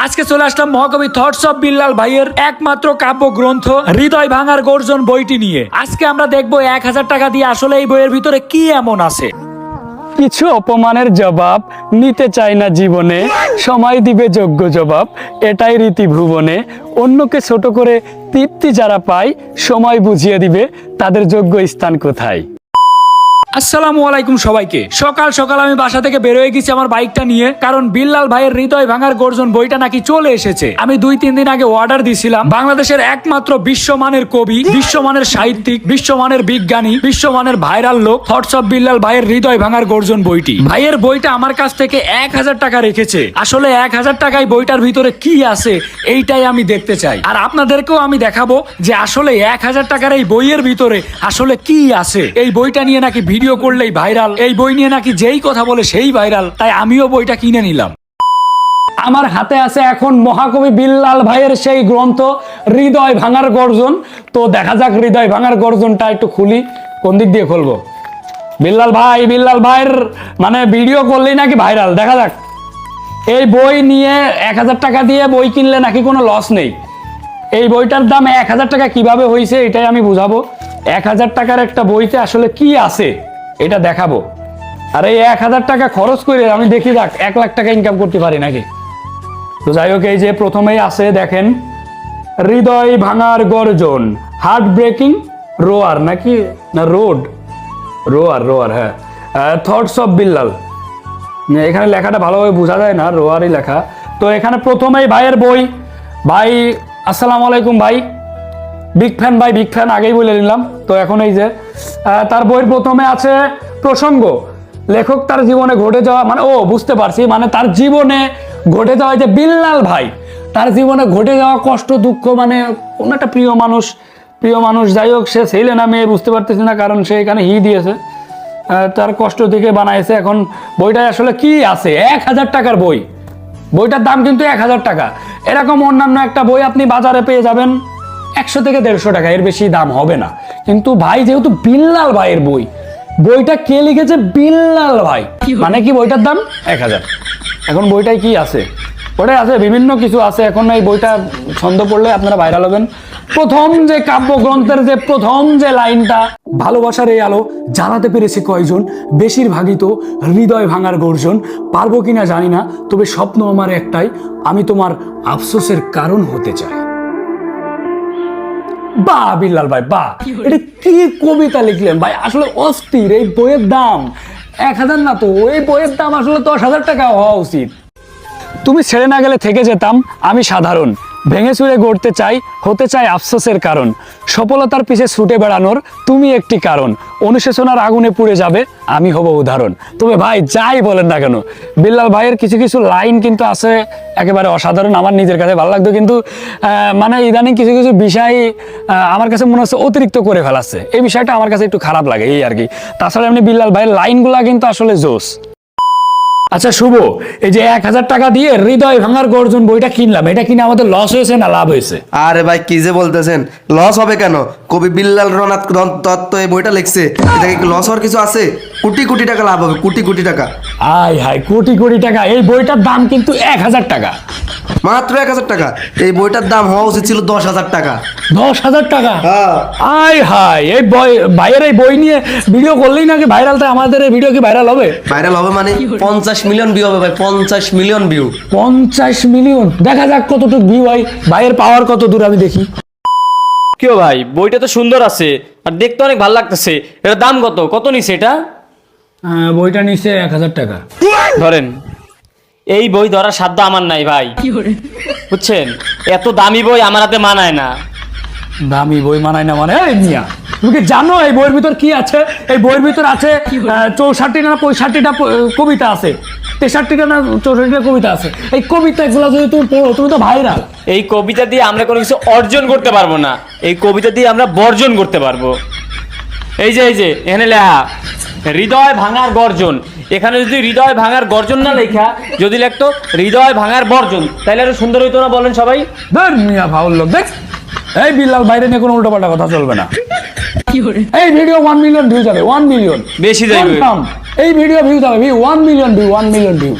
আজকে চলে আসলাম মহাকবি থটস অফ বিল্লাল ভাইয়ের একমাত্র কাব্য গ্রন্থ হৃদয় ভাঙার গর্জন বইটি নিয়ে। আজকে আমরা দেখবো 1000 টাকা দিয়ে আসলে এই বইয়ের ভিতরে কি এমন আছে। কিছু অপমানের জবাব নিতে চায় না জীবনে, সময় দিবে যোগ্য জবাব, এটাই রীতি ভুবনে। অন্যকে ছোট করে তৃপ্তি যারা পায়, সময় বুঝিয়ে দিবে তাদের যোগ্য স্থান কোথায়। আসসালামু আলাইকুম সবাইকে। সকাল সকাল আমি বাসা থেকে বের হয়ে গেছি আমার বাইকটা নিয়ে, কারণ বিল্লাল ভাইয়ের হৃদয় ভাঙার গর্জন বইটা নাকি চলে এসেছে। আমি 2-3 দিন আগে অর্ডার দিছিলাম। বাংলাদেশের একমাত্র বিশ্বমানের কবি, বিশ্বমানের সাহিত্যিক, বিশ্বমানের বিজ্ঞানী, বিশ্বমানের ভাইরাল লোক থটস অফ বিল্লাল ভাইয়ের হৃদয় ভাঙার গর্জন বইটি। ভাইয়ের বইটা আমার কাছ থেকে 1000 টাকা রেখেছে। আসলে 1000 টাকায় বইটার ভিতরে কি আছে এইটাই আমি দেখতে চাই, আর আপনাদেরকেও আমি দেখাবো যে আসলে 1000 টাকার এই বইয়ের ভিতরে আসলে কি আছে। এই বইটা নিয়ে নাকি ভিডিও করলেই ভাইরাল, এই বই নিয়ে নাকি যেই কথা বলে সেই ভাইরাল, তাই আমিও বইটা কিনে নিলাম। আমার হাতে আছে এখন মহাকবি বিল্লাল ভাইয়ের সেই গ্রন্থ হৃদয় ভাঙার গর্জন। তো দেখা যাক হৃদয় ভাঙার গর্জনটা একটু খুলি। কোন দিক দিয়ে খুলবো? বিল্লাল ভাইয়ের মানে ভিডিও করলেই নাকি ভাইরাল। দেখা যাক। এই বই নিয়ে 1000 টাকা দিয়ে বই কিনলে নাকি কোনো লস নেই। এই বইটার দাম 1000 টাকা কিভাবে হয়েছে এটাই আমি বুঝাবো। 1000 টাকার একটা বইতে আসলে কি আছে এটা দেখাবো। আর এই 1000 টাকা খরচ করে আমি দেখি যাক 1 লাখ টাকা ইনকাম করতে পারি নাকি। তো যাই হোক, এই যে প্রথমেই আছে দেখেন, হৃদয় ভাঙার গর্জন, হার্ট ব্রেকিং রোয়ার নাকি না রোয়ার হ্যাঁ, থটস অফ বিল্লাল। এখানে লেখাটা ভালোভাবে বোঝা যায় না, রোয়ারই লেখা। তো এখানে প্রথমেই ভাইয়ের বই। ভাই আসসালামু আলাইকুম ভাই, বিগ ফ্যান আগেই বলে নিলাম। তো এখন এই যে তার বইয়ের প্রথমে আছে প্রসঙ্গ, লেখক তার জীবনে ঘটে যাওয়া, মানে বুঝতে পারছি, মানে তার জীবনে ঘটে যাওয়া, যে বিল্লাল ভাই তার জীবনে ঘটে যাওয়া কষ্ট দুঃখ, মানে কোন একটা প্রিয় মানুষ যাই হোক, সে ছেলে না মেয়ে বুঝতে পারতেছি না, কারণ সে এখানে দিয়েছে, তার কষ্ট থেকে বানাইছে। এখন বইটায় আসলে কি আছে? 1000 টাকার বই। বইটার দাম কিন্তু 1000 টাকা। এরকম অন্যান্য একটা বই আপনি বাজারে পেয়ে যাবেন 100 থেকে 150 টাকা, এর বেশি দাম হবে না। কিন্তু ভাই যেহেতু বিল্লাল ভাইয়ের বই, বইটা কে লিখেছে? বিল্লাল ভাই, মানে কি বইটার দাম 1000। এখন বইটায় কি আছে? ওটাই আছে বিভিন্ন কিছু আছে। এখন এই বইটা ছন্দ পড়লে আপনারা ভাইরাল হবেন। প্রথম যে কাব্যগ্রন্থের যে প্রথম যে লাইনটা, ভালোবাসার এই আলো জ্বালাতে পেরেছে কয়জন, বেশিরভাগই তো হৃদয় ভাঙার গর্জন, পারবো কিনা জানি না, তবে স্বপ্ন আমার একটাই, আমি তোমার আফসোসের কারণ হতে চাই। বাহ বিল্লাল ভাই বাহ, এটা কি কবিতা লিখলেন ভাই, আসলে অস্থির। এই বইয়ের দাম 1000 না, তো এই বইয়ের দাম আসলে 10,000 টাকা হওয়া উচিত। তুমি ছেড়ে না গেলে থেকে যেতাম আমি সাধারণ, ভেঙে চুরে গড়তে চাই, হতে চাই আফসোসের কারণ, সফলতার পিছে ছুটে বেড়ানোর তুমি একটি কারণ, অনুশোচনার আগুনে পুড়ে যাবে আমি হব উদাহরণ। তবে ভাই যাই বলেন না কেন, বিল্লাল ভাইয়ের কিছু কিছু লাইন কিন্তু আছে একেবারে অসাধারণ, আমার নিজের কাছে ভালো লাগতো। কিন্তু মানে ইদানিং কিছু কিছু বিষয় আমার কাছে মনে হচ্ছে অতিরিক্ত করে ফেলাচ্ছে। এই বিষয়টা আমার কাছে একটু খারাপ লাগে, এই আর কি। তাছাড়া এমনি বিল্লাল ভাইয়ের লাইনগুলা কিন্তু আসলে জোস। আচ্ছা শুভ, এই যে 1000 টাকা দিয়ে হৃদয় ভাঙার গর্জন বইটা কিনলাম, এটা কিনে আমাদের লস হয়েছে না লাভ হয়েছে? আরে ভাই কি যে বলতেছেন, লস হবে কেন? কবি বিল্লাল রনাথ দত্ত এই বইটা লিখছে, এটাকে কি লস হওয়ার কিছু আছে? কোটি কোটি টাকা লাভ হবে, কোটি টাকা। হাই কোটি টাকা। এই বইটার দাম কিন্তু 1000 টাকা, মাত্র 1000 টাকা। এই বইটার দাম হওয়া উচিত ছিল 10,000 টাকা। 10,000 টাকা? হ্যাঁ। হাই এই ভাইয়ের এই বই নিয়ে ভিডিও করলেই নাকি ভাইরাল, তাই আমাদের এই ভিডিও কি ভাইরাল হবে? ভাইরাল হবে মানে 50 মিলিয়ন ভিউ হবে ভাই, 50 মিলিয়ন ভিউ। 50 মিলিয়ন? দেখা যাক কতটুকু ভিউ হয়, ভাইয়ের পাওয়ার কত দূর আমি দেখি। কেউ ভাই বইটা তো সুন্দর আছে আর দেখতে অনেক ভালো লাগতেছে, এটার দাম কত নিছে এটা? বইটা নিচ্ছে 1000 টাকা। ধরেন, এই বই ধরার সাধ্য আমার নাই ভাই, বুঝছেন? এত দামি বই আমার হাতে মানায় না। দামি বই মানায় না মানে? এই মিয়া, তুমি কি জানো এই বইয়ের ভিতর কি আছে? এই বইয়ের ভিতর আছে 64টা না 65টা কবিতা আছে, 63টা না 64টা কবিতা আছে। এই কবিতাগুলো যদি তুমি পড়ো, তুমি তো ভাইরাল। এই কবিতা দিয়ে আমরা কোনো কিছু অর্জন করতে পারবো না, এই কবিতা দিয়ে আমরা বর্জন করতে পারবো। এই যে এখানে লেখা হৃদয় ভাঙার গর্জন, এখানে যদি হৃদয় ভাঙার গর্জন না লেখা, যদি লিখতো হৃদয় ভাঙার বর্জন, তাহলে আরো সুন্দর হইতো না? বলেন সবাই। ধর মিয়া ফাউল লোক, দেখ এই বিল্লাল বাইরে নিয়ে কোনো উল্টোপাল্টা কথা চলবে না। এই ভিডিও 1 মিলিয়ন ভিউ যাবে, 1 মিলিয়ন বেশি যাবে। এই ভিডিও ভিউ যাবে 1 মিলিয়ন ভিউ।